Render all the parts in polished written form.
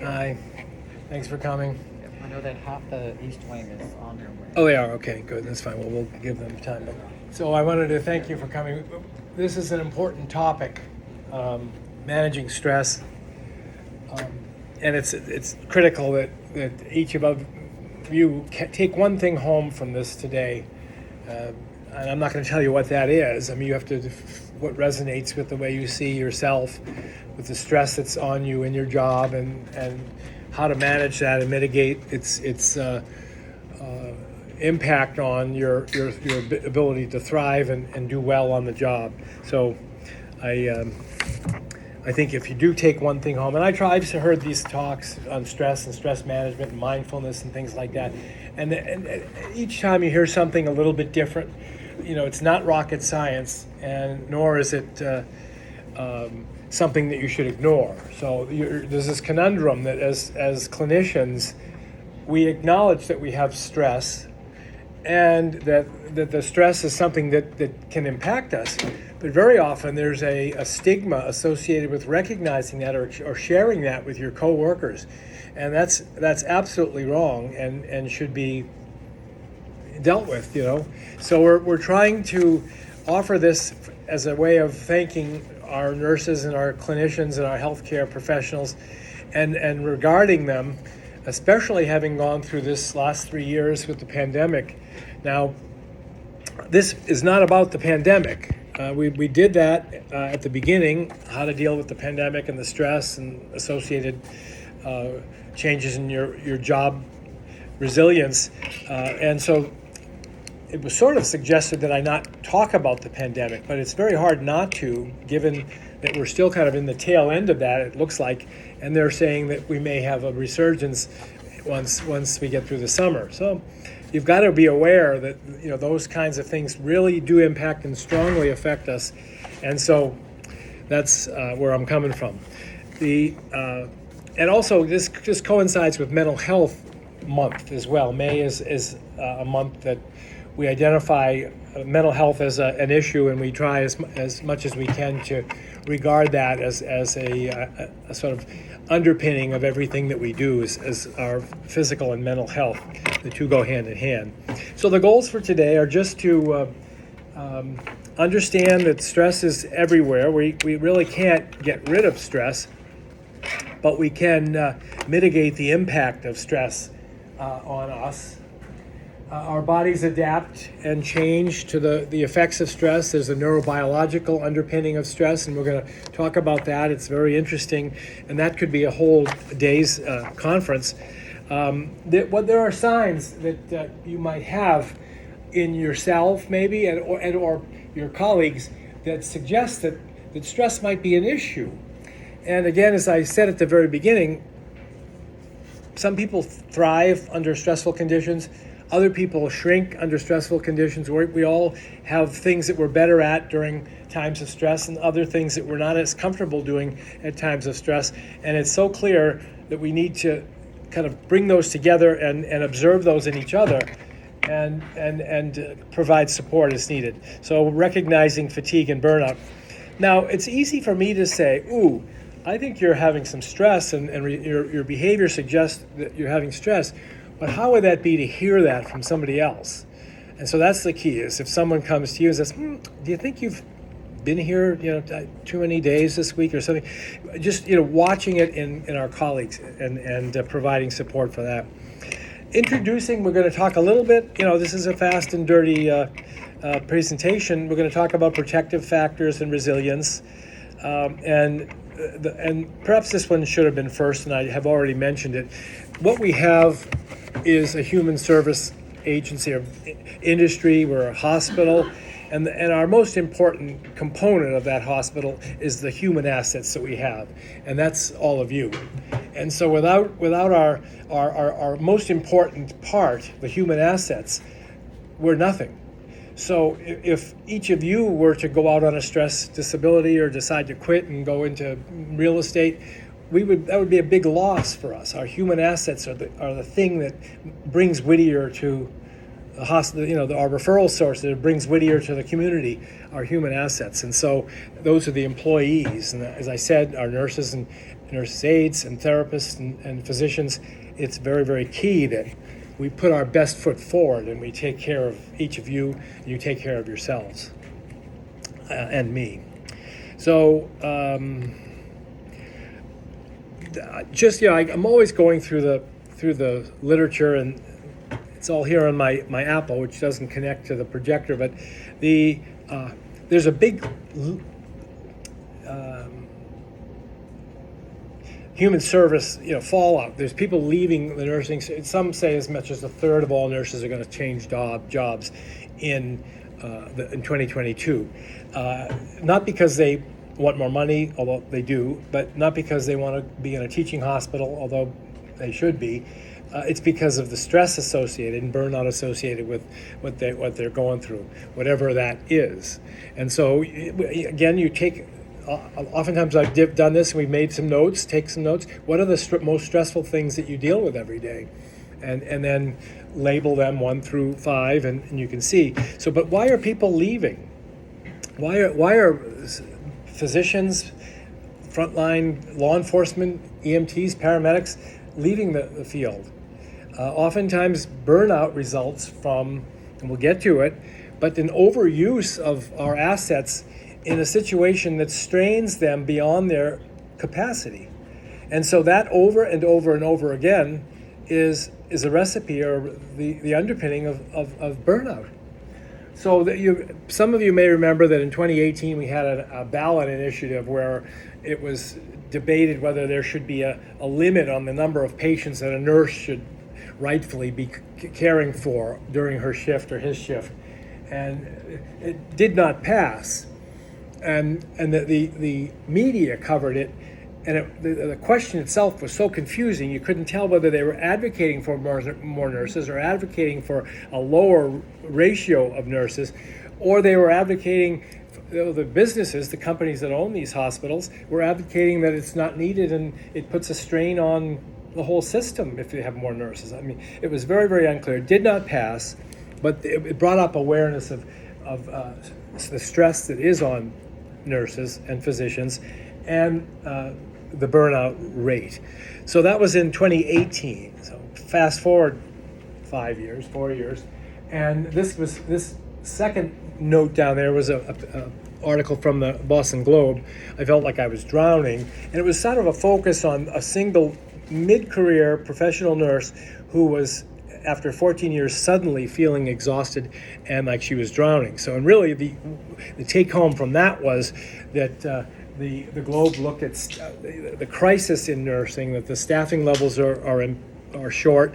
Hi. Thanks for coming. I know that half the East Wing is on their way. Oh, they are? Okay, good. That's fine. Well, we'll give them time. So I wanted to thank you for coming. This is an important topic, managing stress. And it's critical that each of you take one thing home from this today. And I'm not going to tell you what that is. I mean, you have to, what resonates with the way you see yourself, with the stress that's on you in your job, and how to manage that and mitigate its impact on your ability to thrive and do well on the job. So I think if you do take one thing home, and I've heard these talks on stress and stress management and mindfulness and things like that, and each time you hear something a little bit different, it's not rocket science, and nor is it something that you should ignore. So there's this conundrum that as clinicians, we acknowledge that we have stress, and that the stress is something that can impact us. But very often there's a stigma associated with recognizing that or sharing that with your coworkers. And that's absolutely wrong and should be dealt with, So we're trying to offer this as a way of thanking our nurses and our clinicians and our healthcare professionals and regarding them, especially having gone through this last 3 years with the pandemic. Now, this is not about the pandemic. We did that at the beginning, how to deal with the pandemic and the stress and associated changes in your job resilience. And so it was sort of suggested that I not talk about the pandemic, but it's very hard not to, given that we're still kind of in the tail end of that, it looks like, and they're saying that we may have a resurgence once we get through the summer. So you've got to be aware that those kinds of things really do impact and strongly affect us, and so that's where I'm coming from. And also this just coincides with Mental Health Month as well. May is a month that we identify mental health as an issue, and we try as much as we can to regard that as a sort of underpinning of everything that we do as our physical and mental health. The two go hand in hand. So the goals for today are just to understand that stress is everywhere. We really can't get rid of stress, but we can mitigate the impact of stress on us. Our bodies adapt and change to the effects of stress. There's a neurobiological underpinning of stress, and we're going to talk about that. It's very interesting, and that could be a whole day's conference. There are signs that you might have in yourself, maybe, or your colleagues, that suggest that stress might be an issue. And again, as I said at the very beginning, some people thrive under stressful conditions. Other people shrink under stressful conditions. We all have things that we're better at during times of stress and other things that we're not as comfortable doing at times of stress. And it's so clear that we need to kind of bring those together and observe those in each other and provide support as needed. So recognizing fatigue and burnout. Now, it's easy for me to say, ooh, I think you're having some stress and your behavior suggests that you're having stress. But how would that be to hear that from somebody else? And so that's the key, is if someone comes to you and says, do you think you've been here, too many days this week or something? Just, watching it in our colleagues and providing support for that. Introducing, we're going to talk a little bit, this is a fast and dirty presentation. We're going to talk about protective factors and resilience. And perhaps this one should have been first, and I have already mentioned it. What we have is a human service agency or industry. We're a hospital, and our most important component of that hospital is the human assets that we have, and that's all of you. And so without our most important part, the human assets, we're nothing. So if each of you were to go out on a stress disability or decide to quit and go into real estate, that would be a big loss for us. Our human assets are the thing that brings Whittier to the hospital, our referral source that brings Whittier to the community, our human assets. And so those are the employees. And as I said, our nurses and nurses aides and therapists and physicians, it's very, very key that we put our best foot forward and we take care of each of you, and you take care of yourselves and me. So I'm always going through the literature, and it's all here on my Apple, which doesn't connect to the projector, but there's a big human service, fallout. There's people leaving the nursing. Some say as much as a third of all nurses are going to change jobs in 2022. Not because they want more money, although they do, but not because they want to be in a teaching hospital, although they should be. It's because of the stress associated and burnout associated with what they're going through, whatever that is. And so, again, you take. Oftentimes I've done this. We've made some notes. Take some notes. What are the most stressful things that you deal with every day, and then label them 1 through 5, and you can see. So, but why are people leaving? Why are physicians, frontline law enforcement, EMTs, paramedics leaving the field? Oftentimes burnout results from, and we'll get to it, but an overuse of our assets in a situation that strains them beyond their capacity. And so that over and over and over again is a recipe or the underpinning of burnout. So that some of you may remember that in 2018 we had a ballot initiative where it was debated whether there should be a limit on the number of patients that a nurse should rightfully be caring for during her shift or his shift. And it did not pass. And the media covered it, and the question itself was so confusing. You couldn't tell whether they were advocating for more nurses or advocating for a lower ratio of nurses, or they were advocating, the businesses, the companies that own these hospitals, were advocating that it's not needed and it puts a strain on the whole system if you have more nurses. I mean, it was very, very unclear. It did not pass, but it brought up awareness of the stress that is on nurses and physicians and the burnout rate. So that was in 2018. So fast forward 4 years, and this second note down there was a article from the Boston Globe. I felt like I was drowning, and it was sort of a focus on a single mid-career professional nurse who was, after 14 years, suddenly feeling exhausted and like she was drowning. So, and really the take home from that was that the Globe looked at the crisis in nursing, that the staffing levels are short,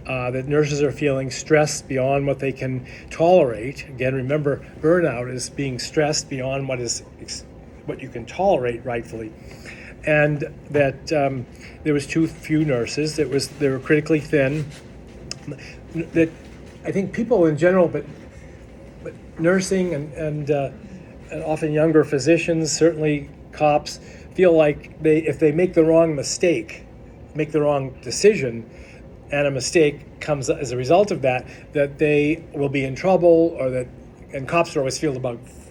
that nurses are feeling stressed beyond what they can tolerate. Again, remember, burnout is being stressed beyond what you can tolerate rightfully. And that there was too few nurses. They were critically thin. That I think people in general, but nursing and often younger physicians, certainly cops, feel like if they make the wrong decision, and a mistake comes as a result of that they will be in trouble, and cops are always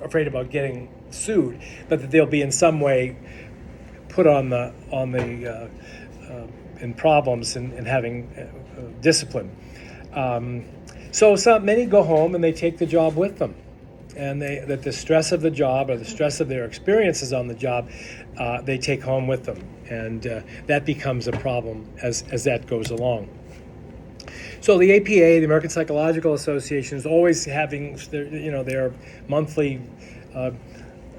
afraid about getting sued, but that they'll be in some way put on the in problems and having discipline. So many go home and they take the job with them, and that the stress of the job or the stress of their experiences on the job, they take home with them, and that becomes a problem as that goes along. So the APA, the American Psychological Association, is always having their monthly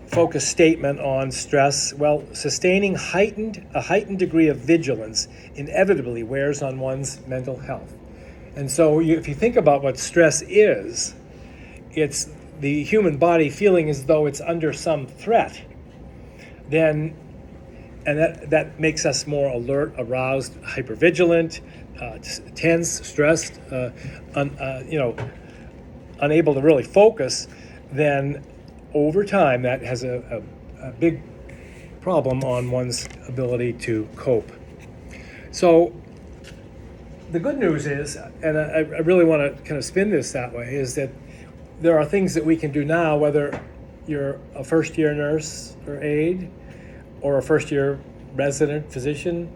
focus statement on stress. Well, sustaining a heightened degree of vigilance inevitably wears on one's mental health. And so if you think about what stress is, it's the human body feeling as though it's under some threat. And that makes us more alert, aroused, hypervigilant, tense, stressed, unable to really focus. Then over time, that has a big problem on one's ability to cope. So the good news is, and I really want to kind of spin this that way, is that there are things that we can do now, whether you're a first-year nurse or aide or a first-year resident physician,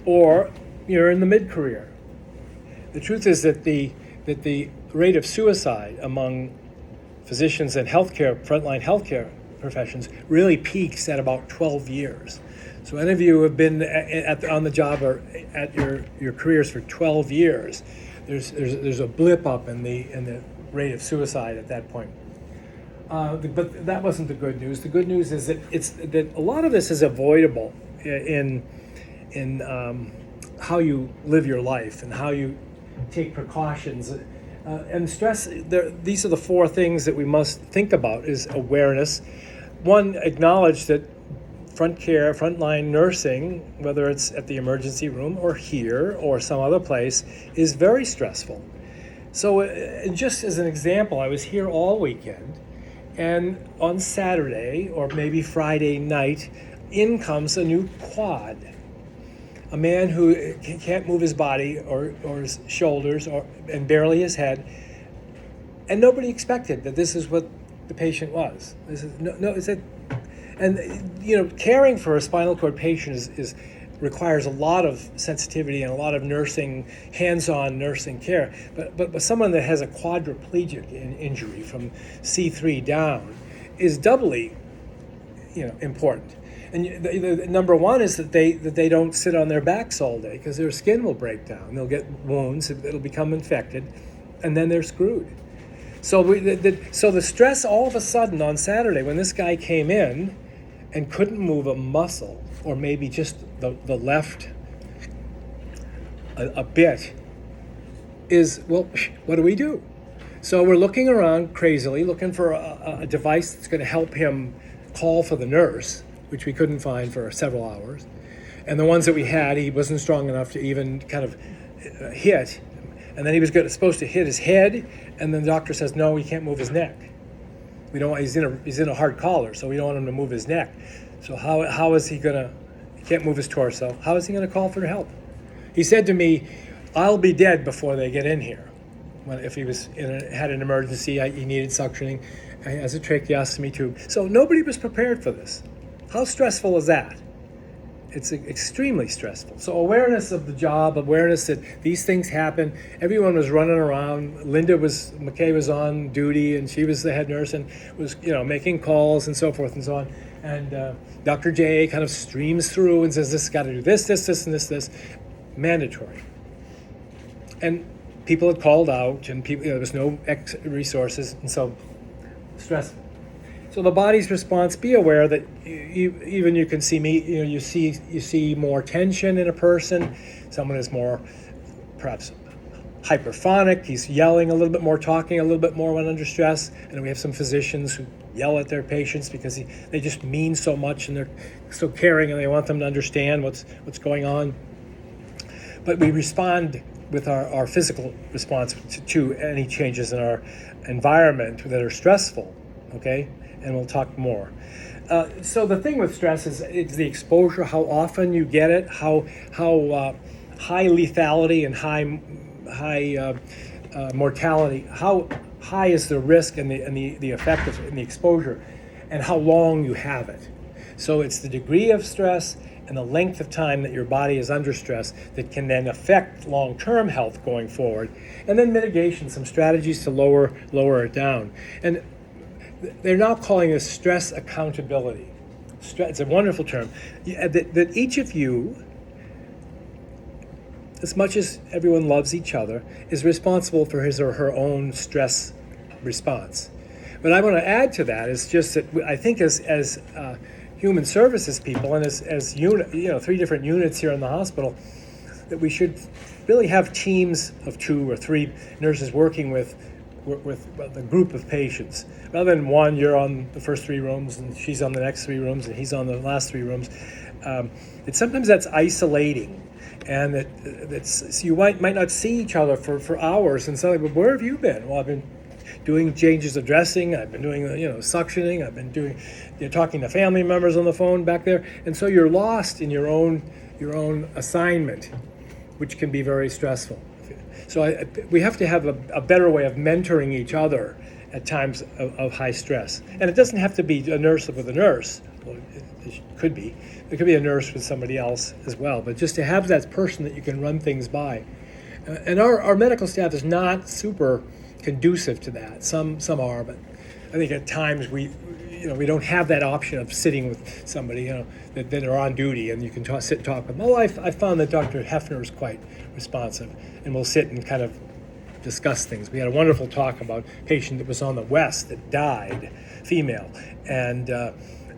or you're in the mid-career. The truth is that the rate of suicide among physicians and frontline healthcare professions really peaks at about 12 years. So any of you who have been on the job or at your careers for 12 years, there's a blip up in the rate of suicide at that point. But that wasn't the good news. The good news is that a lot of this is avoidable in how you live your life and how you take precautions. And stress, these are the four things that we must think about: is awareness. One, acknowledge that frontline nursing, whether it's at the emergency room or here or some other place, is very stressful. So just as an example, I was here all weekend, and on Saturday or maybe Friday night, in comes a new quad. A man who can't move his body or his shoulders and barely his head, and nobody expected that this is what the patient was. Caring for a spinal cord patient requires a lot of sensitivity and a lot of hands-on nursing care. But someone that has a quadriplegic injury from C3 down is doubly, important. And the number one is that they don't sit on their backs all day, because their skin will break down. They'll get wounds, it'll become infected, and then they're screwed. So the stress all of a sudden on Saturday, when this guy came in and couldn't move a muscle, or maybe just the left a bit, is, well, what do we do? So we're looking around crazily, looking for a device that's going to help him call for the nurse, which we couldn't find for several hours. And the ones that we had, he wasn't strong enough to even kind of hit. And then he was supposed to hit his head, and then the doctor says, no, he can't move his neck. We don't. He's in a hard collar, so we don't want him to move his neck. So how is he gonna? He can't move his torso. How is he gonna call for help? He said to me, "I'll be dead before they get in here." If he had an emergency, he needed suctioning. He has a tracheostomy tube. So nobody was prepared for this. How stressful is that? It's extremely stressful. So awareness of the job, awareness that these things happen. Everyone was running around. McKay was on duty, and she was the head nurse and was, making calls and so forth and so on. And Dr. J kind of streams through and says, this has got to do this, and this. Mandatory. And people had called out, and there was no resources, and so stressful. So the body's response, be aware that even you can see you see more tension in a person. Someone is more perhaps hyperphonic. He's yelling a little bit more, talking a little bit more when under stress. And we have some physicians who yell at their patients because they just mean so much and they're so caring and they want them to understand what's going on. But we respond with our physical response to any changes in our environment that are stressful, okay? And we'll talk more. So the thing with stress is it's the exposure, how often you get it, how high lethality and high mortality, how high is the risk and the effect of the exposure, and how long you have it. So it's the degree of stress and the length of time that your body is under stress that can then affect long-term health going forward. And then mitigation, some strategies to lower it down. And they're now calling this stress accountability. It's a wonderful term. That each of you, as much as everyone loves each other, is responsible for his or her own stress response. But I want to add to that is just that I think as human services people and as three different units here in the hospital, that we should really have teams of 2 or 3 nurses working with a group of patients. Rather than one, you're on the first 3 rooms and she's on the next 3 rooms and he's on the last 3 rooms. Sometimes that's isolating, and so you might not see each other for hours, and suddenly, but where have you been? Well, I've been doing changes of dressing, I've been doing suctioning, I've been doing talking to family members on the phone back there, and so you're lost in your own assignment, which can be very stressful. So we have to have a better way of mentoring each other at times of high stress. And it doesn't have to be a nurse with a nurse well, it could be. It could be a nurse with somebody else as well, but just to have that person that you can run things by. And our medical staff is not super conducive to that. Some are, but I think at times we don't have that option of sitting with somebody, that are on duty and you can sit and talk with them. Well, I found that Dr. Hefner is quite responsive, and we'll sit and kind of discuss things. We had a wonderful talk about a patient that was on the West that died, female, and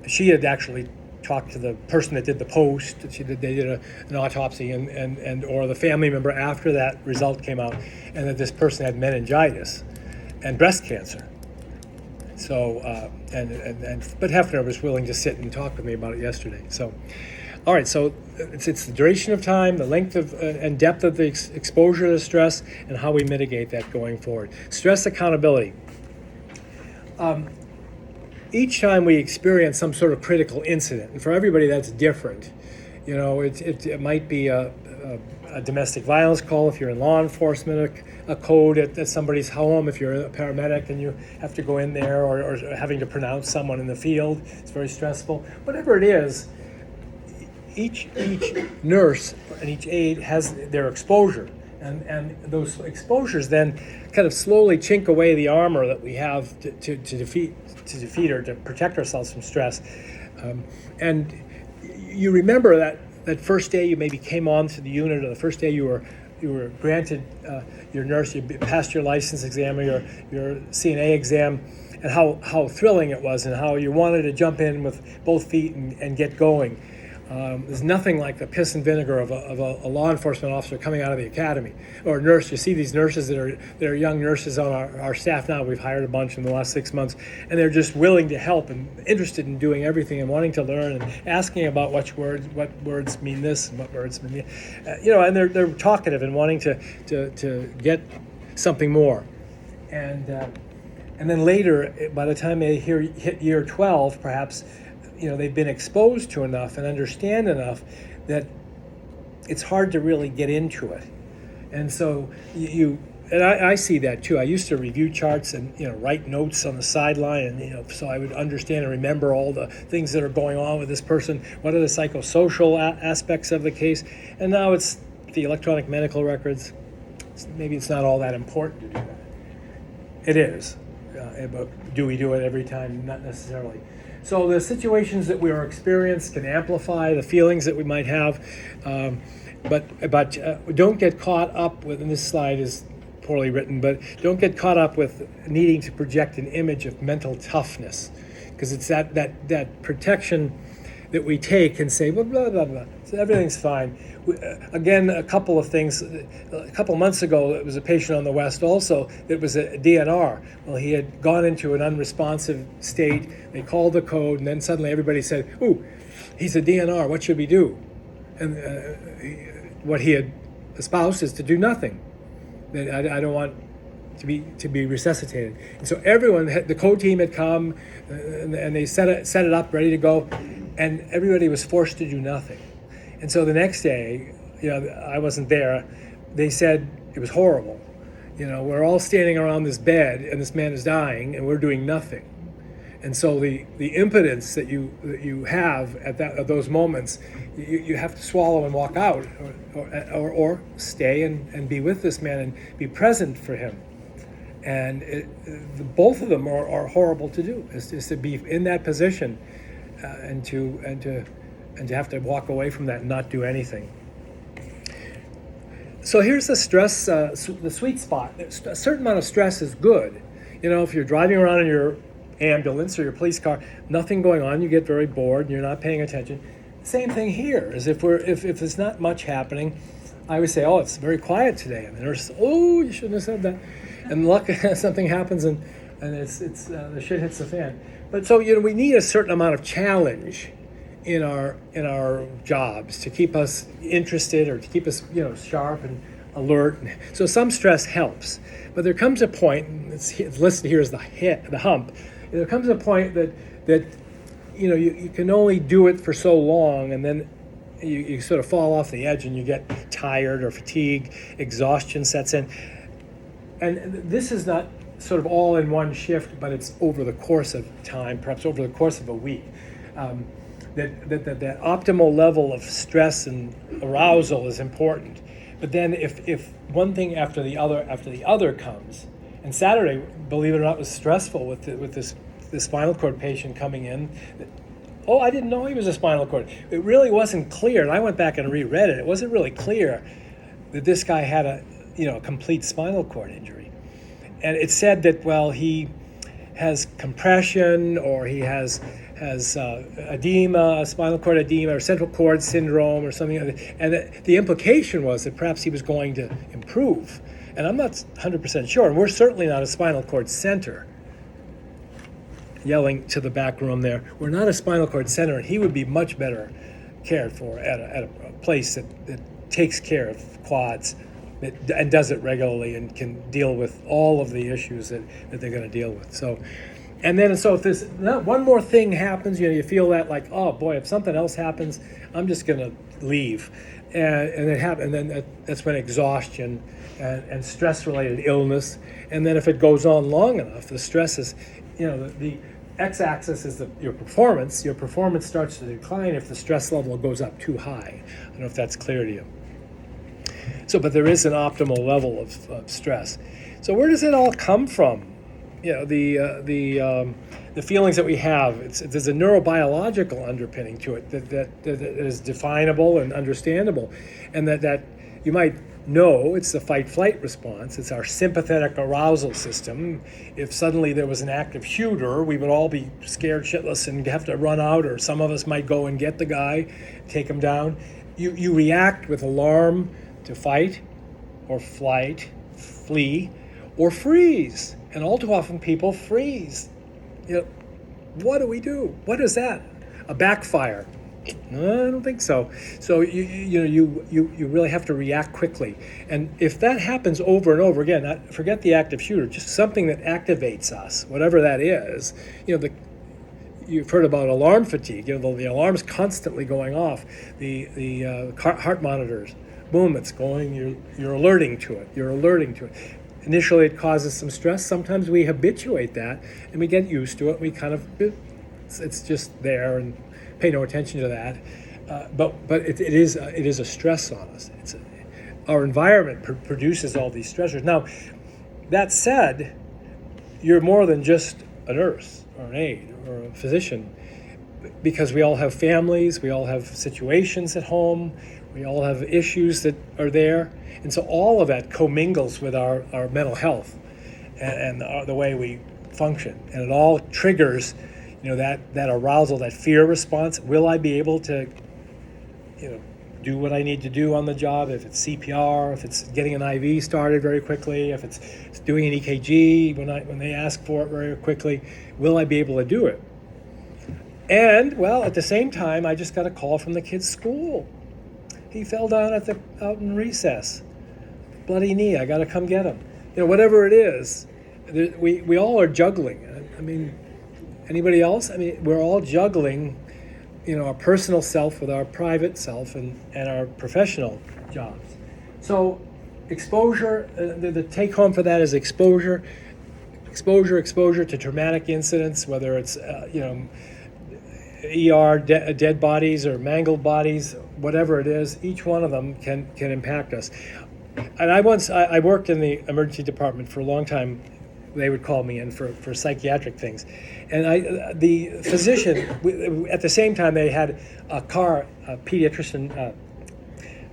she had actually talked to the person that did the post. They did an autopsy and or the family member after that result came out, and that this person had meningitis and breast cancer. So but Hefner was willing to sit and talk with me about it yesterday. So, all right. So it's the duration of time, the length of and depth of the exposure to stress, and how we mitigate that going forward. Stress accountability. Each time we experience some sort of critical incident, and for everybody that's different. It might be a domestic violence call if you're in law enforcement, a code at somebody's home if you're a paramedic and you have to go in there, or having to pronounce someone in the field. It's very stressful. Whatever it is, each nurse and each aide has their exposure, and those exposures then kind of slowly chink away the armor that we have to defeat or to protect ourselves from stress. And you remember that first day you maybe came on to the unit, or the first day you were granted your nurse, you passed your license exam or your CNA exam, and how thrilling it was, and how you wanted to jump in with both feet and get going. There's nothing like the piss and vinegar of a law enforcement officer coming out of the academy, or a nurse. You see these nurses that are young nurses on our staff now. We've hired a bunch in the last 6 months, and they're just willing to help and interested in doing everything and wanting to learn and asking about what words mean this and what words mean and they're talkative and wanting to get something more, and then later, by the time they hit year 12, perhaps. They've been exposed to enough and understand enough that it's hard to really get into it. And so I see that too. I used to review charts and write notes on the sideline, and so I would understand and remember all the things that are going on with this person. What are the psychosocial aspects of the case? And now it's the electronic medical records. Maybe it's not all that important to do that. It is, but do we do it every time? Not necessarily. So the situations that we are experiencing can amplify the feelings that we might have, but don't get caught up with, and this slide is poorly written, but don't get caught up with needing to project an image of mental toughness, because it's that protection that we take and say, well, blah, blah, blah, so everything's fine. Again, a couple of things. A couple months ago, it was a patient on the West also that was a DNR. Well, he had gone into an unresponsive state. They called the code, and then suddenly everybody said, ooh, he's a DNR, what should we do? And what he had espoused is to do nothing. That I don't want to be resuscitated. And so everyone, the code team had come, and they set it up, ready to go, and everybody was forced to do nothing. And so the next day, I wasn't there. They said it was horrible. We're all standing around this bed, and this man is dying, and we're doing nothing. And so the impotence that you have at those moments, you have to swallow and walk out, or stay and be with this man and be present for him. And both of them are horrible to do. Is to be in that position, and to have to walk away from that and not do anything. So here's the stress, the sweet spot. A certain amount of stress is good. If you're driving around in your ambulance or your police car, nothing going on, you get very bored and you're not paying attention. Same thing here, is if there's not much happening, I would say, oh, it's very quiet today. And the nurse says, oh, you shouldn't have said that. And luck, something happens and it's the shit hits the fan. But so, we need a certain amount of challenge in our jobs to keep us interested, or to keep us sharp and alert. So some stress helps, but there comes a point, and it's listed here as the hump. There comes a point that you can only do it for so long, and then you sort of fall off the edge and you get tired or fatigued, exhaustion sets in. And this is not sort of all in one shift, but it's over the course of time, perhaps over the course of a week. that optimal level of stress and arousal is important. But then if one thing after the other comes, and Saturday, believe it or not, was stressful with this spinal cord patient coming in. Oh, I didn't know he was a spinal cord. It really wasn't clear, and I went back and reread it. It wasn't really clear that this guy had a complete spinal cord injury. And it said that, well, he has compression, or he has edema, spinal cord edema, or central cord syndrome, or something like that. And the implication was that perhaps he was going to improve. And I'm not 100% sure. And we're certainly not a spinal cord center. Yelling to the back room there. We're not a spinal cord center, and he would be much better cared for at a place that takes care of quads and does it regularly and can deal with all of the issues that they're going to deal with. So if there's one more thing happens, you feel that like, oh boy, if something else happens, I'm just going to leave. And it happens, and then that's when exhaustion and stress-related illness. And then if it goes on long enough, the stress is, the x-axis is your performance. Your performance starts to decline if the stress level goes up too high. I don't know if that's clear to you. So, but there is an optimal level of stress. So where does it all come from? The feelings that we have. There's a neurobiological underpinning to it that is definable and understandable, and that you might know it's the fight-flight response. It's our sympathetic arousal system. If suddenly there was an active shooter, we would all be scared shitless and have to run out, or some of us might go and get the guy, take him down. You react with alarm to fight or flight, flee, or freeze. And all too often people freeze. What do we do? What is that? A backfire? No, I don't think so. So you really have to react quickly. And if that happens over and over again, forget the active shooter, just something that activates us, whatever that is. You've heard about alarm fatigue. The alarm's constantly going off. The heart monitors, boom, it's going. You're alerting to it. Initially, it causes some stress. Sometimes we habituate that, and we get used to it. We kind of, it's just there, and pay no attention to that. But it is a stress on us. Our environment produces all these stressors. Now, that said, you're more than just a nurse or an aide or a physician, because we all have families, we all have situations at home, we all have issues that are there. And so all of that commingles with our mental health and the way we function. And it all triggers, that arousal, that fear response. Will I be able to, do what I need to do on the job? If it's CPR, if it's getting an IV started very quickly, if it's doing an EKG when they ask for it very quickly, will I be able to do it? And, well, at the same time, I just got a call from the kid's school. He fell down out in recess. Bloody knee, I got to come get him. Whatever it is, we all are juggling. I mean, anybody else? I mean, we're all juggling, our personal self with our private self and our professional jobs. So exposure, the take home for that is exposure to traumatic incidents, whether it's, ER, dead bodies or mangled bodies, whatever it is, each one of them can impact us. And I worked in the emergency department for a long time. They would call me in for psychiatric things. And the physician, at the same time, they had a pediatrician,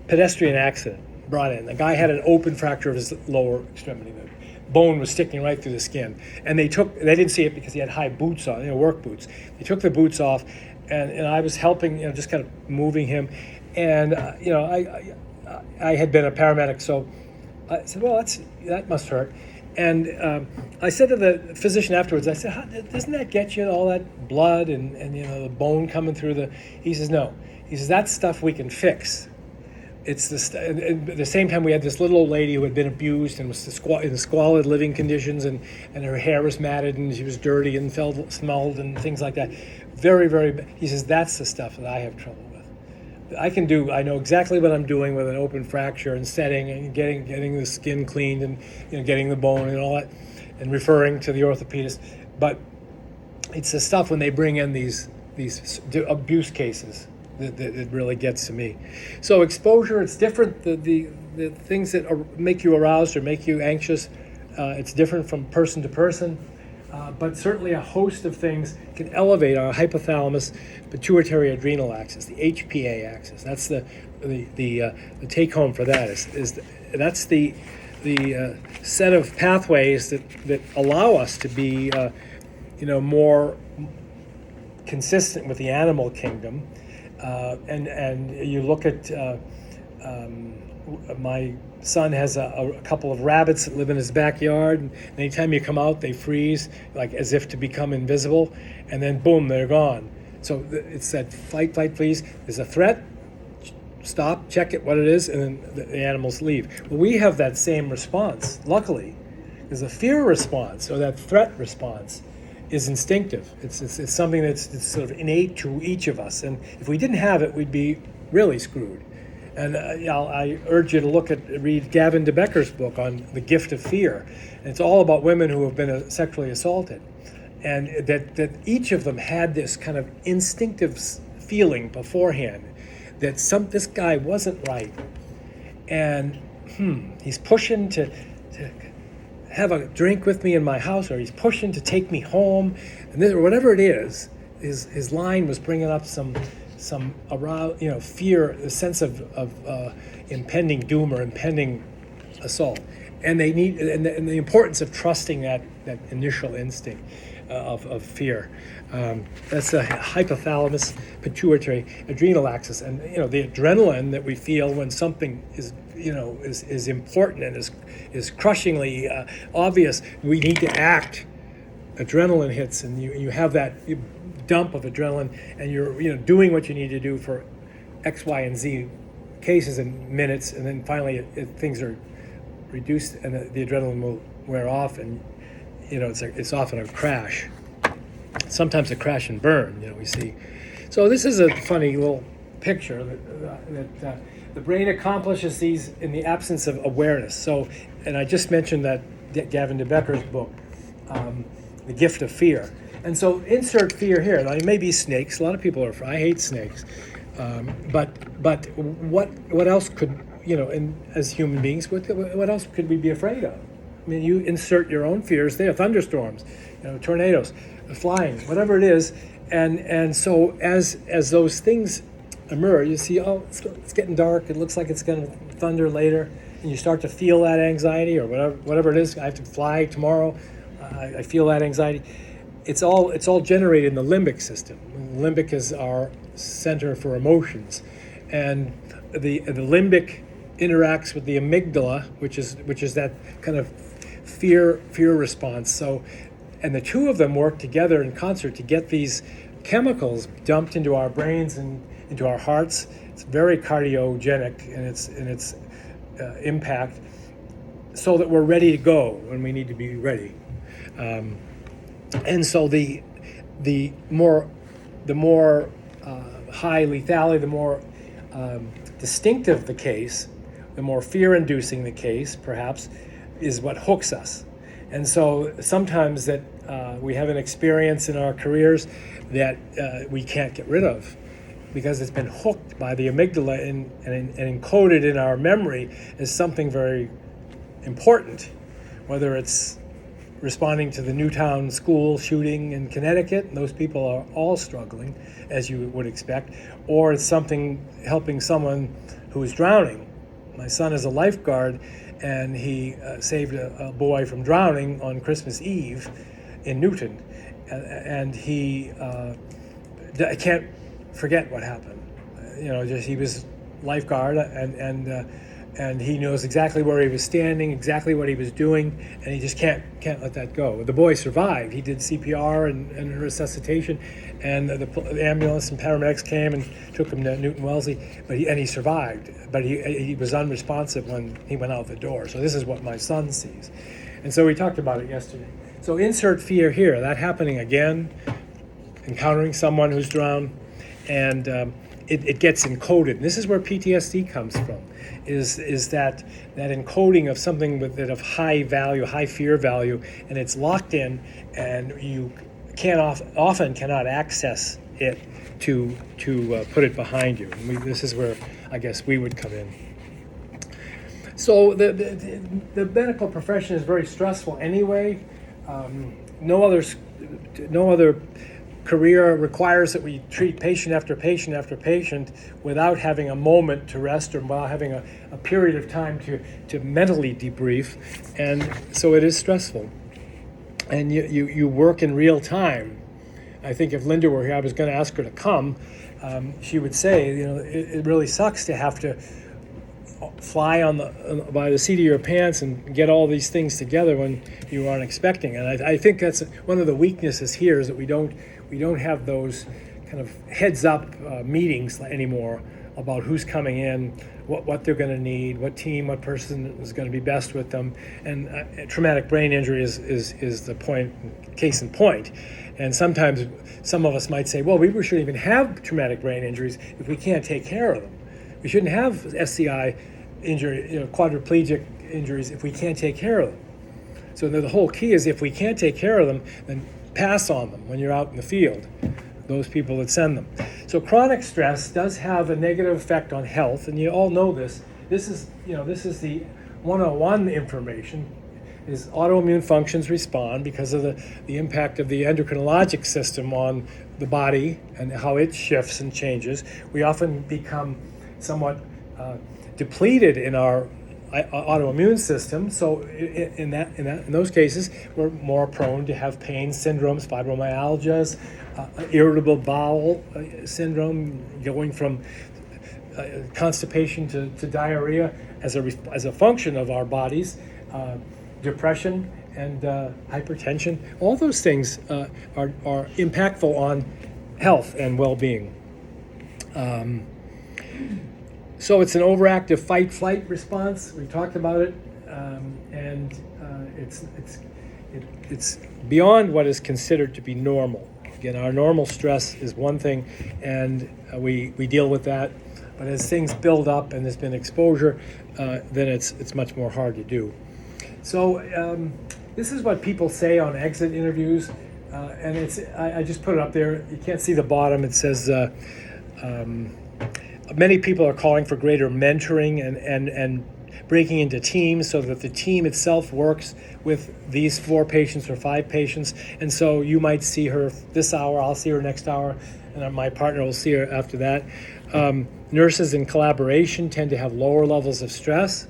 pedestrian accident brought in. The guy had an open fracture of his lower extremity. The bone was sticking right through the skin. And they didn't see it because he had high boots on, work boots. They took the boots off, and I was helping, just kind of moving him. And, I had been a paramedic, so I said, well, that must hurt. And I said to the physician afterwards, I said, doesn't that get you all that blood and the bone coming through He says, no. He says, that's stuff we can fix. It's at the same time, we had this little old lady who had been abused and was in squalid living conditions, and her hair was matted and she was dirty and smelled and things like that. Very, very, he says, that's the stuff that I have trouble with. I know exactly what I'm doing with an open fracture and setting and getting the skin cleaned and getting the bone and all that, and referring to the orthopedist. But it's the stuff when they bring in these abuse cases that really gets to me. So exposure, it's different. The things that make you aroused or make you anxious, it's different from person to person. But certainly a host of things can elevate our hypothalamus pituitary adrenal axis, the HPA axis. That's the take home for that that's the set of pathways that allow us to be more consistent with the animal kingdom. And you look at my son has a couple of rabbits that live in his backyard, and anytime you come out, they freeze, like as if to become invisible, and then boom, they're gone. So it's that fight, freeze. There's a threat, stop, check it, what it is, and then the animals leave. Well, we have that same response, luckily. There's a fear response, or that threat response is instinctive. It's something that's sort of innate to each of us, and if we didn't have it, we'd be really screwed. And I urge you to read Gavin de Becker's book on the gift of fear. And it's all about women who have been sexually assaulted, and that each of them had this kind of instinctive feeling beforehand that this guy wasn't right, and he's pushing to have a drink with me in my house, or he's pushing to take me home, and then, whatever it is, his line was bringing up some aroused, fear, a sense of impending doom or impending assault, and they need and the importance of trusting that initial instinct of fear. That's the hypothalamus pituitary adrenal axis, and the adrenaline that we feel when something is important and is crushingly obvious. We need to act. Adrenaline hits, and you have that dump of adrenaline, and you're doing what you need to do for X, Y, and Z cases in minutes, and then finally things are reduced, and the adrenaline will wear off, and it's often a crash. Sometimes a crash and burn. We see. So this is a funny little picture that the brain accomplishes these in the absence of awareness. So, and I just mentioned that Gavin de Becker's book, The Gift of Fear. And so insert fear here. Now, it may be snakes. A lot of people are afraid. I hate snakes. But what else could, as human beings, what else could we be afraid of? I mean, you insert your own fears there, thunderstorms, tornadoes, flying, whatever it is. And so as those things emerge, you see, it's getting dark. It looks like it's going to thunder later. And you start to feel that anxiety, or whatever it is. I have to fly tomorrow. I feel that anxiety. It's all generated in the limbic system. The limbic is our center for emotions, and the limbic interacts with the amygdala, which is that kind of fear response. So, and the two of them work together in concert to get these chemicals dumped into our brains and into our hearts. It's very cardiogenic in its impact, so that we're ready to go when we need to be ready. And so the more high lethality, the more distinctive the case, the more fear-inducing the case, perhaps, is what hooks us. And so sometimes that we have an experience in our careers that we can't get rid of, because it's been hooked by the amygdala and encoded in our memory as something very important, whether it's responding to the Newtown school shooting in Connecticut, and those people are all struggling, as you would expect, or it's something helping someone who is drowning. My son is a lifeguard, and he saved a boy from drowning on Christmas Eve in Newton, and I can't forget what happened. He was lifeguard, and he knows exactly where he was standing, exactly what he was doing, and he just can't let that go. The boy survived. He did CPR and resuscitation, and the ambulance and paramedics came and took him to Newton Wellesley, and he survived. But he was unresponsive when he went out the door. So this is what my son sees. And so we talked about it yesterday. So insert fear here, that happening again, encountering someone who's drowned, and it gets encoded. And this is where PTSD comes from, is that encoding of something that of high value, high fear value, and it's locked in, and you often cannot access it to put it behind you. And this is where I guess we would come in. So the medical profession is very stressful anyway. No other career requires that we treat patient after patient after patient without having a moment to rest or without having a period of time to mentally debrief. And so it is stressful. And you work in real time. I think if Linda were here, I was going to ask her to come. She would say, it really sucks to have to fly by the seat of your pants and get all these things together when you aren't expecting. And I think that's one of the weaknesses here is that we don't have those kind of heads up meetings anymore about who's coming in, what they're going to need, what person is going to be best with them. And traumatic brain injury is the case in point. And sometimes some of us might say, well, we shouldn't even have traumatic brain injuries if we can't take care of them. We shouldn't have SCI injury, quadriplegic injuries if we can't take care of them. So the whole key is if we can't take care of them, then pass on them when you're out in the field, those people that send them. So chronic stress does have a negative effect on health, and you all know this. This is the 101 information. Is autoimmune functions respond because of the impact of the endocrinologic system on the body and how it shifts and changes. We often become somewhat depleted in our autoimmune system. So in those cases, we're more prone to have pain syndromes, fibromyalgias, irritable bowel syndrome, going from constipation to diarrhea as a function of our bodies. Depression and hypertension, all those things are impactful on health and well-being. So it's an overactive fight-flight response. We talked about it, and it's beyond what is considered to be normal. Again, our normal stress is one thing, and we deal with that. But as things build up and there's been exposure, then it's much more hard to do. So this is what people say on exit interviews, and I just put it up there. You can't see the bottom. It says many people are calling for greater mentoring and breaking into teams so that the team itself works with these 4 patients or 5 patients. And so you might see her this hour, I'll see her next hour, and my partner will see her after that. Nurses in collaboration tend to have lower levels of stress.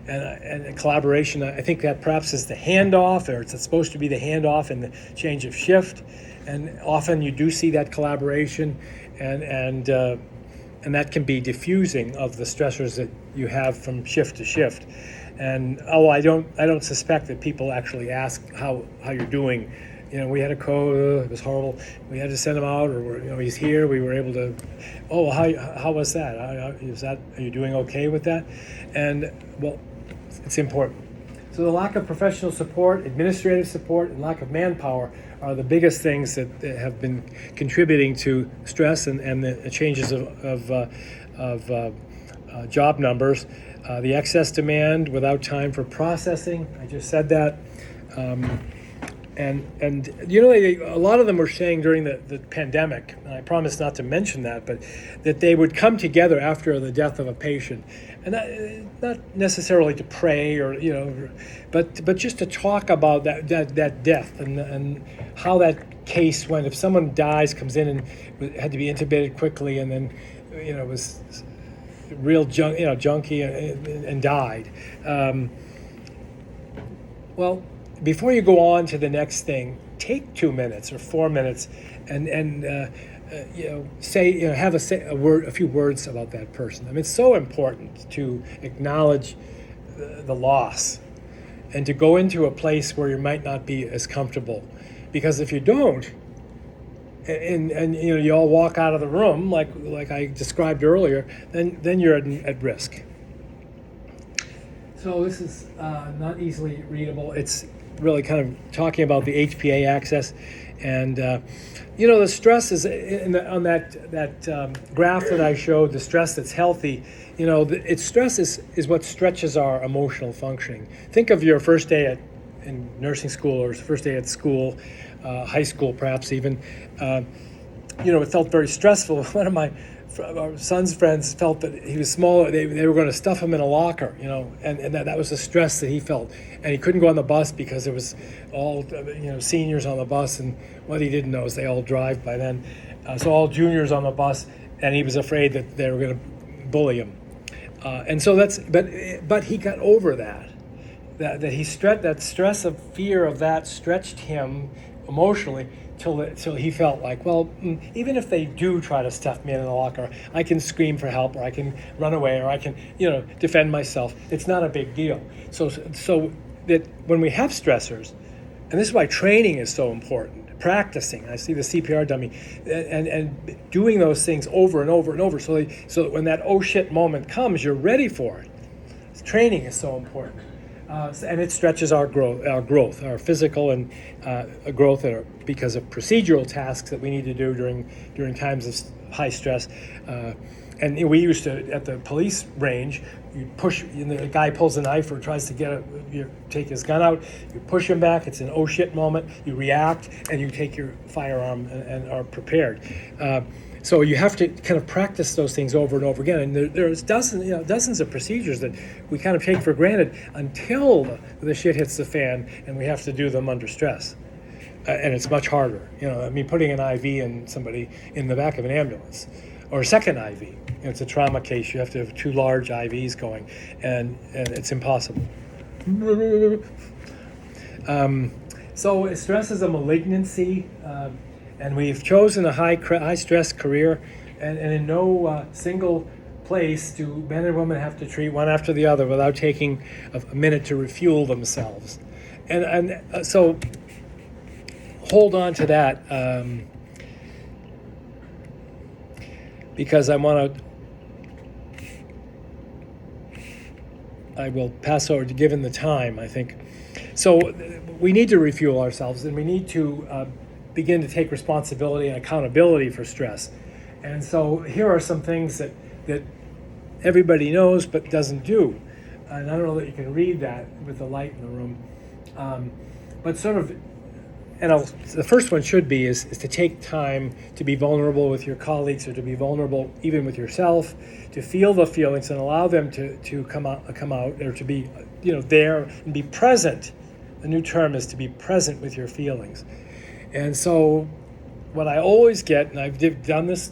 And collaboration, I think that perhaps is the handoff, or it's supposed to be the handoff and the change of shift. And often you do see that collaboration, and that can be diffusing of the stressors that you have from shift to shift. And I don't suspect that people actually ask how you're doing. We had a code, it was horrible. We had to send him out, or he's here. We were able to. Oh, how was that? Are you doing okay with that? And well, it's important. So the lack of professional support, administrative support, and lack of manpower are the biggest things that have been contributing to stress and the changes of job numbers. The excess demand without time for processing. I just said that. And a lot of them were saying during the pandemic, and I promise not to mention that, but that they would come together after the death of a patient, and not necessarily to pray but just to talk about that death and how that case went. If someone comes in and had to be intubated quickly, and then was real junkie and died. Well. Before you go on to the next thing, take 2 minutes or 4 minutes, and say have a few words about that person. I mean, it's so important to acknowledge the loss, and to go into a place where you might not be as comfortable, because if you don't, and you all walk out of the room like I described earlier, then you're at risk. So this is not easily readable. It's really kind of talking about the HPA axis, and the stress is on that graph that I showed. The stress that's healthy, stress is what stretches our emotional functioning. Think of your first day in nursing school, or first day at school, high school perhaps even. it felt very stressful. One of our son's friends felt that he was smaller. They were going to stuff him in a locker, and that was the stress that he felt. And he couldn't go on the bus because there was all, seniors on the bus. And what he didn't know is they all drive by then. So all juniors on the bus, and he was afraid that they were going to bully him. And so but he got over that. That stress of fear of that stretched him emotionally till he felt like, well, even if they do try to stuff me in the locker, I can scream for help, or I can run away, or I can, defend myself. It's not a big deal. So that when we have stressors, and this is why training is so important, practicing. I see the CPR dummy, and doing those things over and over and over, so that when that oh shit moment comes, you're ready for it. Training is so important. And it stretches our growth, our physical and growth, because of procedural tasks that we need to do during times of high stress. And we used to, at the police range, you push, the guy pulls a knife or tries to take his gun out, you push him back, it's an oh shit moment, you react, and you take your firearm and are prepared. So you have to kind of practice those things over and over again. And there's dozens of procedures that we kind of take for granted until the shit hits the fan and we have to do them under stress. And it's much harder. Putting an IV in somebody in the back of an ambulance, or a second IV. It's a trauma case. You have to have 2 large IVs going, and it's impossible. So stress is a malignancy. And we've chosen a high stress career, and in no single place do men and women have to treat one after the other without taking a minute to refuel themselves. And so hold on to that, because I will pass over to, given the time, I think. So we need to refuel ourselves, and we need to begin to take responsibility and accountability for stress. And so here are some things that everybody knows but doesn't do. And I don't know that you can read that with the light in the room. But sort of, the first one should be is to take time to be vulnerable with your colleagues, or to be vulnerable even with yourself, to feel the feelings and allow them to come out, or to be there and be present. The new term is to be present with your feelings. And so what I always get, and I've done this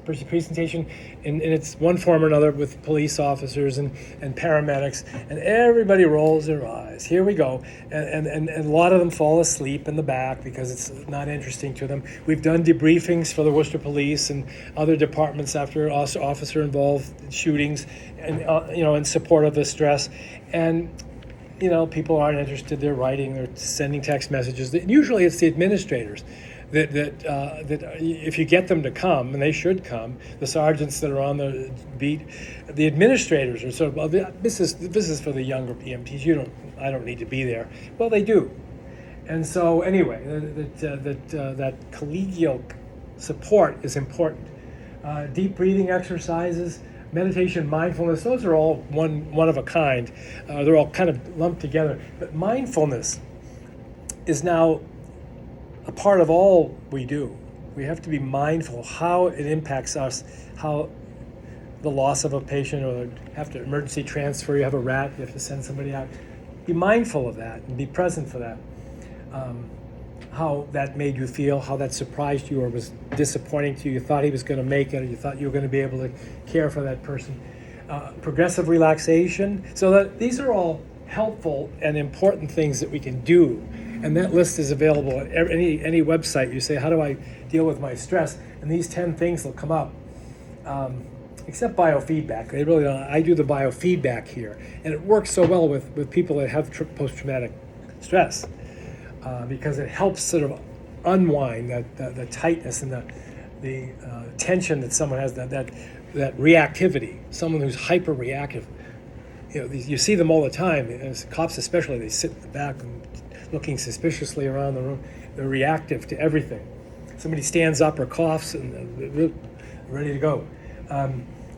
presentation in its one form or another with police officers and paramedics, and everybody rolls their eyes. Here we go. And a lot of them fall asleep in the back because it's not interesting to them. We've done debriefings for the Worcester Police and other departments after officer-involved shootings, and in support of the stress. And people aren't interested. They're writing, they're sending text messages. Usually it's the administrators that if you get them to come, and they should come, the sergeants that are on the beat, the administrators are sort of, well, this is for the younger EMTs. I don't need to be there. Well, they do. And so anyway, that collegial support is important. Deep breathing exercises, meditation, mindfulness, those are all one of a kind. They're all kind of lumped together. But mindfulness is now a part of all we do. We have to be mindful how it impacts us, how the loss of a patient, or have to emergency transfer, you have a rat, you have to send somebody out. Be mindful of that and be present for that. How that made you feel, how that surprised you or was disappointing to you. You thought he was going to make it, or you thought you were going to be able to care for that person. Progressive relaxation. So that these are all helpful and important things that we can do. And that list is available at any website. You say, how do I deal with my stress? And these 10 things will come up. Except biofeedback. They really don't. I do the biofeedback here. And it works so well with people that have post-traumatic stress. Because it helps sort of unwind the tightness and the tension that someone has, that reactivity. Someone who's hyper reactive, you see them all the time. As cops especially, they sit in the back and looking suspiciously around the room. They're reactive to everything. Somebody stands up or coughs and they're ready to go.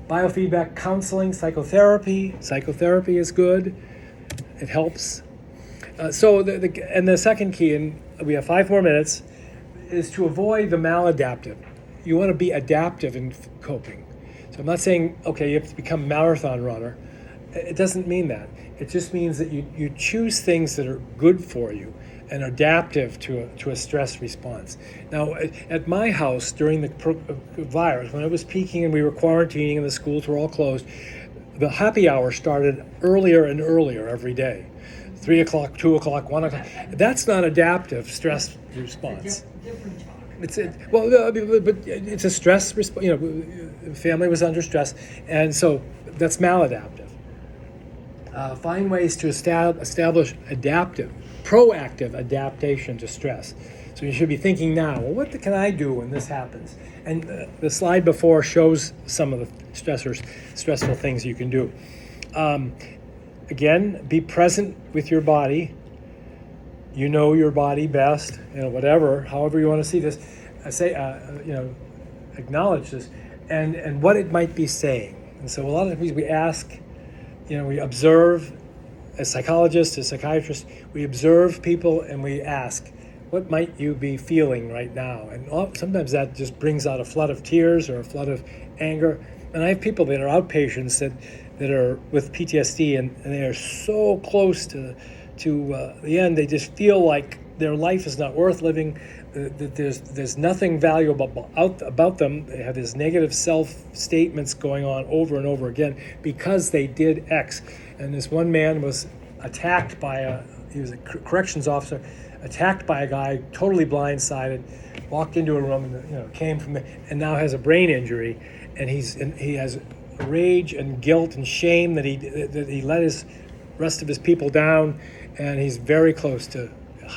Biofeedback counseling, psychotherapy. Psychotherapy is good. It helps. So the second key, and we have 5 more minutes, is to avoid the maladaptive. you want to be adaptive in coping. So I'm not saying, okay, you have to become a marathon runner. It doesn't mean that. It just means that you choose things that are good for you and adaptive to a stress response. Now, at my house during the virus, when it was peaking and we were quarantining and the schools were all closed, the happy hour started earlier and earlier every day. 3 o'clock, 2 o'clock, 1 o'clock. That's not adaptive stress response. Different talk. But it's a stress response. The family was under stress, and so that's maladaptive. Find ways to establish proactive adaptation to stress. So you should be thinking now, well, what can I do when this happens? And the slide before shows some of the stressful things you can do. Again, be present with your body. You know your body best, however you want to see this. Acknowledge this, and what it might be saying. And so a lot of times we ask, we observe, as psychologists, as psychiatrists, we observe people and we ask, what might you be feeling right now? And sometimes that just brings out a flood of tears or a flood of anger. And I have people that are outpatients that are with PTSD and they are so close to the end, they just feel like their life is not worth living, that there's nothing valuable about them. They have these negative self-statements going on over and over again because they did X. And this one man was attacked by he was a corrections officer, attacked by a guy totally blindsided, walked into a room and came from and now has a brain injury, and he has rage and guilt and shame that he let his rest of his people down, and he's very close to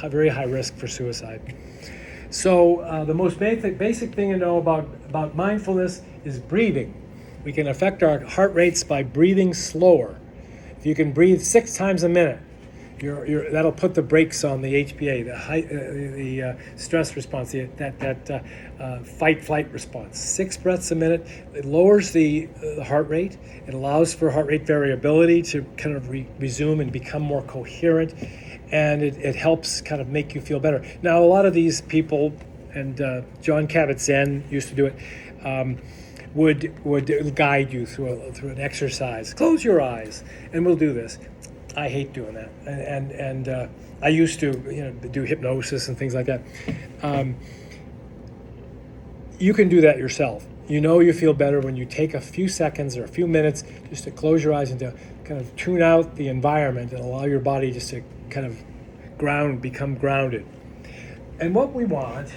very high risk for suicide. So the most basic thing to know about mindfulness is breathing. We can affect our heart rates by breathing slower. If you can breathe 6 times a minute, that'll put the brakes on the HPA, the stress response, that fight-flight response. 6 breaths a minute. It lowers the heart rate. It allows for heart rate variability to kind of resume and become more coherent, and it helps kind of make you feel better. Now, a lot of these people, and John Kabat-Zinn used to do it, would guide you through an exercise. Close your eyes, and we'll do this. I hate doing that, and I used to do hypnosis and things like that. You can do that yourself. You feel better when you take a few seconds or a few minutes just to close your eyes and to kind of tune out the environment and allow your body just to kind of become grounded. And what we want,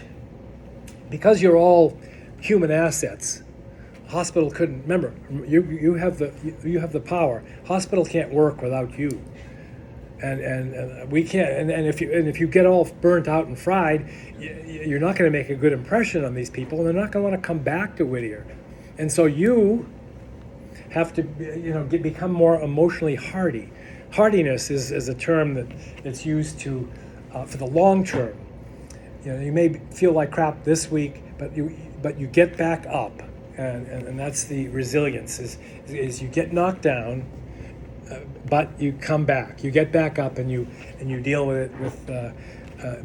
because you're all human assets, hospital couldn't. Remember, you have the power. Hospital can't work without you, and we can't. And if you get all burnt out and fried, you're not going to make a good impression on these people, and they're not going to want to come back to Whittier. And so you have to become more emotionally hardy. Hardiness is a term that's used for the long term. You may feel like crap this week, but you get back up. And that's the resilience is you get knocked down, but you come back. You get back up and you deal with it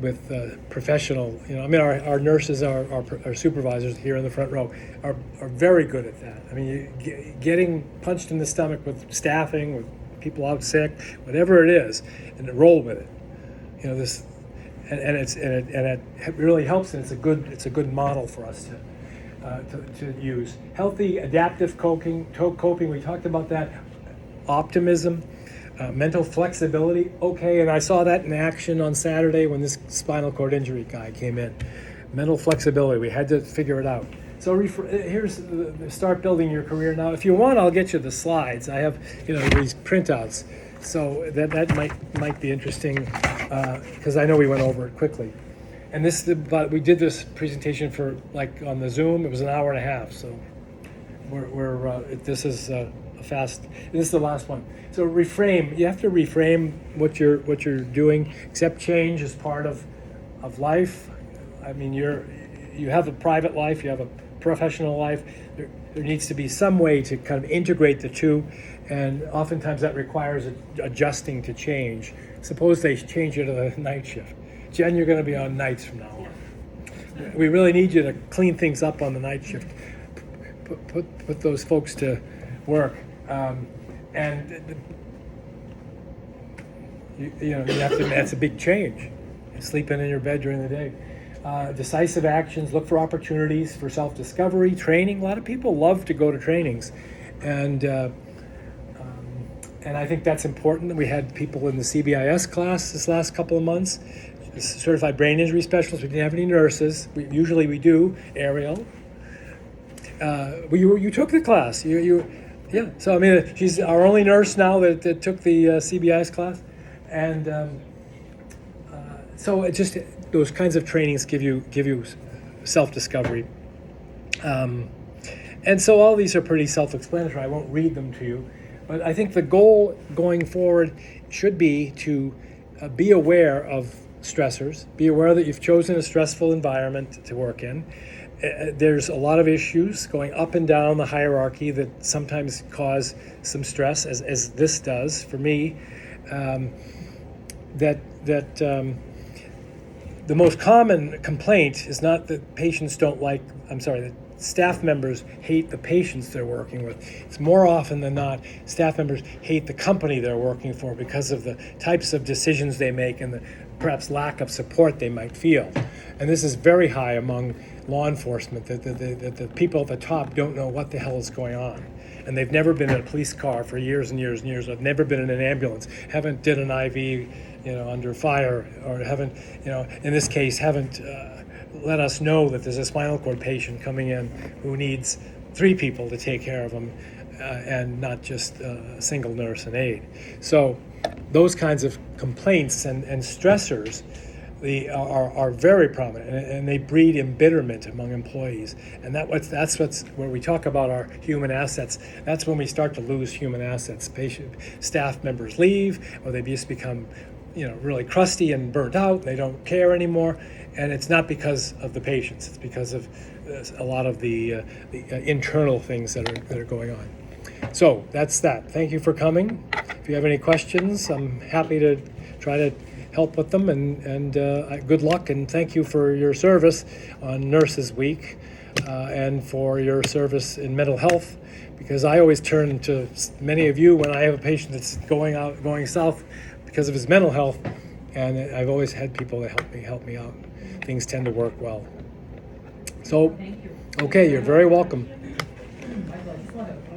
with professional. Our nurses, our supervisors here in the front row are very good at that. I mean, getting punched in the stomach with staffing, with people out sick, whatever it is, and roll with it. This, and it really helps, and it's a good model for us to use. Healthy adaptive coping, we talked about that. Optimism, mental flexibility. Okay, and I saw that in action on Saturday when this spinal cord injury guy came in. Mental flexibility, we had to figure it out. So here's start building your career now. If you want, I'll get you the slides. I have these printouts, so that might be interesting because I know we went over it quickly. And we did this presentation for on the Zoom. It was an hour and a half. So this is this is the last one. So reframe. You have to reframe what you're doing. Accept change as part of life. I mean, you have a private life. You have a professional life. There needs to be some way to kind of integrate the two, and oftentimes that requires adjusting to change. Suppose they change you to the night shift. Jen, you're going to be on nights from now on. we really need you to clean things up on the night shift. Put those folks to work. And you know, you have to, that's a big change. Sleeping in your bed during the day. Decisive actions, look for opportunities for self-discovery, training. A lot of people love to go to trainings. And I think that's important. We had people in the CBIS class this last couple of months, certified brain injury specialists. We didn't have any nurses. Usually we do, Ariel. You took the class. Yeah. So I mean, she's our only nurse now that took the CBIS class, and so it just those kinds of trainings give you self-discovery, and so all these are pretty self-explanatory. I won't read them to you, but I think the goal going forward should be to be aware of stressors, be aware that you've chosen a stressful environment to work in. There's a lot of issues going up and down the hierarchy that sometimes cause some stress, as this does for me. The most common complaint is not that patients don't like, that staff members hate the patients they're working with. It's more often than not, staff members hate the company they're working for because of the types of decisions they make and the perhaps lack of support they might feel. And this is very high among law enforcement, that the people at the top don't know what the hell is going on. And they've never been in a police car for years and years and years. I've never been in an ambulance, haven't did an IV, under fire, or haven't, in this case, haven't let us know that there's a spinal cord patient coming in who needs 3 people to take care of them, and not just a single nurse and aide. So those kinds of complaints and stressors are very prominent, and they breed embitterment among employees. And that's what's where we talk about our human assets. That's when we start to lose human assets. Staff members leave, or they just become, really crusty and burnt out. They don't care anymore, and it's not because of the patients. It's because of a lot of the internal things that are going on. So that's that. Thank you for coming. If you have any questions, I'm happy to try to help with them, and good luck, and thank you for your service on Nurses Week, and for your service in mental health, because I always turn to many of you when I have a patient that's going south because of his mental health, and I've always had people that help me out. Things tend to work well. So, okay, you're very welcome. Michael, I just want to